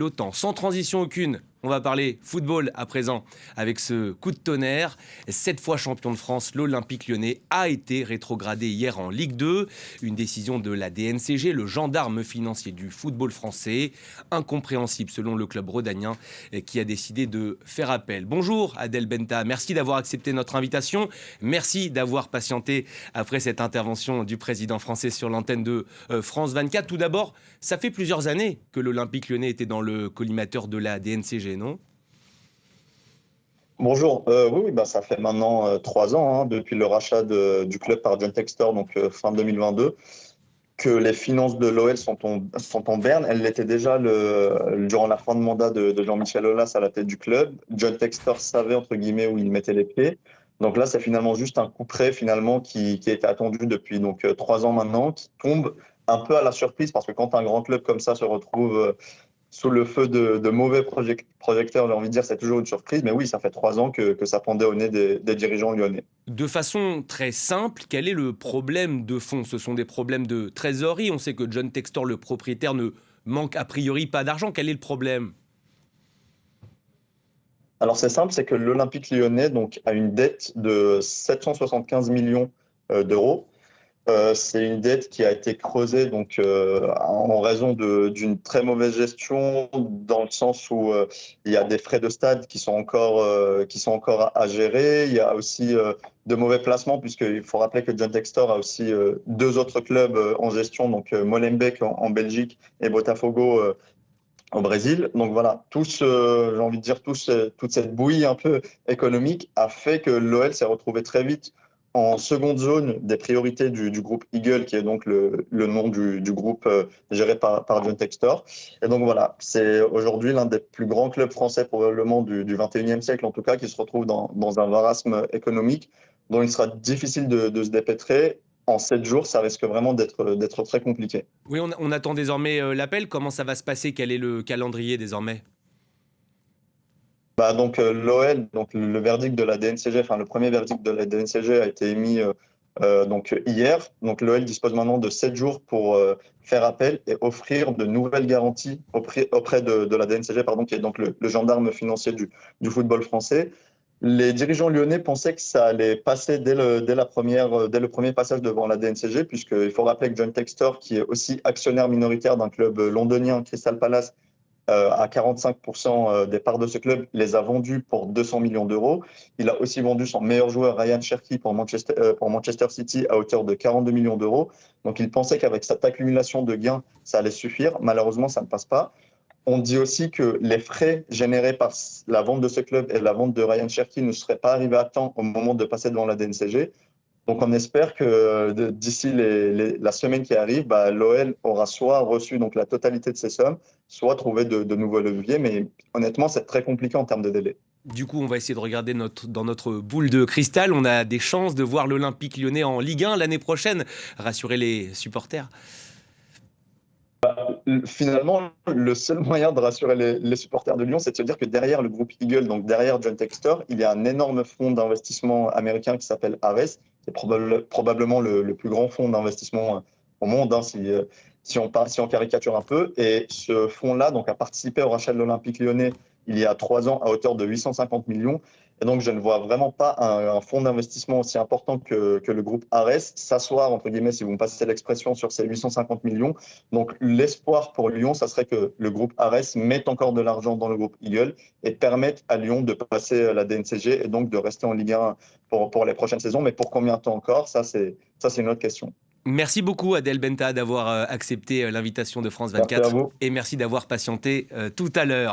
l'OTAN. Sans transition aucune, on va parler football à présent avec ce coup de tonnerre. 7 fois champion de France, l'Olympique Lyonnais a été rétrogradé hier en Ligue 2. Une décision de la DNCG, le gendarme financier du football français. Incompréhensible selon le club rhodanien qui a décidé de faire appel. Bonjour Adel Benta, merci d'avoir accepté notre invitation. Merci d'avoir patienté après cette intervention du président français sur l'antenne de France 24. Tout d'abord, ça fait plusieurs années que l'Olympique Lyonnais était dans le collimateur de la DNCG, non ? Bonjour, oui, bah, ça fait maintenant 3 ans, depuis le rachat du club par John Textor, donc fin 2022, que les finances de l'OL sont en berne. Elles l'étaient déjà durant la fin de mandat de Jean-Michel Aulas à la tête du club. John Textor savait, entre guillemets, où il mettait les pieds. Donc là, c'est finalement juste un coup près finalement qui était attendu depuis 3 ans maintenant, qui tombe un peu à la surprise, parce que quand un grand club comme ça se retrouve sous le feu de mauvais projecteurs, j'ai envie de dire, c'est toujours une surprise. Mais oui, ça fait 3 ans que ça pendait au nez des dirigeants lyonnais. De façon très simple, quel est le problème de fond ? Ce sont des problèmes de trésorerie. On sait que John Textor, le propriétaire, ne manque a priori pas d'argent. Quel est le problème ? Alors c'est simple, c'est que l'Olympique lyonnais a une dette de 775 millions d'euros. C'est une dette qui a été creusée en raison d'une très mauvaise gestion, dans le sens où il y a des frais de stade qui sont encore à gérer. Il y a aussi de mauvais placements, puisqu'il faut rappeler que John Textor a aussi 2 autres clubs en gestion, Molenbeek en Belgique et Botafogo au Brésil. Donc voilà, j'ai envie de dire, toute cette bouillie un peu économique a fait que l'OL s'est retrouvé très vite en seconde zone des priorités du groupe Eagle, qui est donc le nom du groupe géré par John Textor. Et donc voilà, c'est aujourd'hui l'un des plus grands clubs français probablement du 21e siècle, en tout cas, qui se retrouve dans un marasme économique dont il sera difficile de se dépêtrer. En 7 jours, ça risque vraiment d'être très compliqué. Oui, on attend désormais l'appel. Comment ça va se passer ? Quel est le calendrier désormais ? L'OL, le verdict de la DNCG, enfin le premier verdict de la DNCG a été émis hier. Donc l'OL dispose maintenant de 7 jours pour faire appel et offrir de nouvelles garanties auprès de la DNCG, pardon, qui est donc le gendarme financier du football français. Les dirigeants lyonnais pensaient que ça allait passer dès le premier passage devant la DNCG, puisqu'il faut rappeler que John Textor, qui est aussi actionnaire minoritaire d'un club londonien, Crystal Palace, à 45% des parts de ce club, les a vendus pour 200 millions d'euros. Il a aussi vendu son meilleur joueur, Ryan Cherki, pour Manchester City à hauteur de 42 millions d'euros. Donc il pensait qu'avec cette accumulation de gains, ça allait suffire. Malheureusement, ça ne passe pas. On dit aussi que les frais générés par la vente de ce club et la vente de Ryan Cherki ne seraient pas arrivés à temps au moment de passer devant la DNCG. Donc on espère que d'ici la semaine qui arrive, l'OL aura soit reçu la totalité de ces sommes, soit trouvé de nouveaux leviers. Mais honnêtement, c'est très compliqué en termes de délai. Du coup, on va essayer de regarder dans notre boule de cristal. On a des chances de voir l'Olympique Lyonnais en Ligue 1 l'année prochaine. Rassurer les supporters. Finalement, le seul moyen de rassurer les supporters de Lyon, c'est de se dire que derrière le groupe Eagle, donc derrière John Textor, il y a un énorme fonds d'investissement américain qui s'appelle Ares. C'est probablement le plus grand fonds d'investissement au monde, si on caricature un peu. Et ce fonds-là a participé au rachat de l'Olympique lyonnais il y a 3 ans à hauteur de 850 millions. Et donc, je ne vois vraiment pas un fonds d'investissement aussi important que le groupe Ares s'asseoir, entre guillemets, si vous me passez l'expression, sur ces 850 millions. Donc, l'espoir pour Lyon, ça serait que le groupe Ares mette encore de l'argent dans le groupe Eagle et permette à Lyon de passer la DNCG et donc de rester en Ligue 1 pour les prochaines saisons. Mais pour combien de temps encore, ça, c'est une autre question. Merci beaucoup Adel Benta d'avoir accepté l'invitation de France Merci à 24 vous. et merci d'avoir patienté tout à l'heure.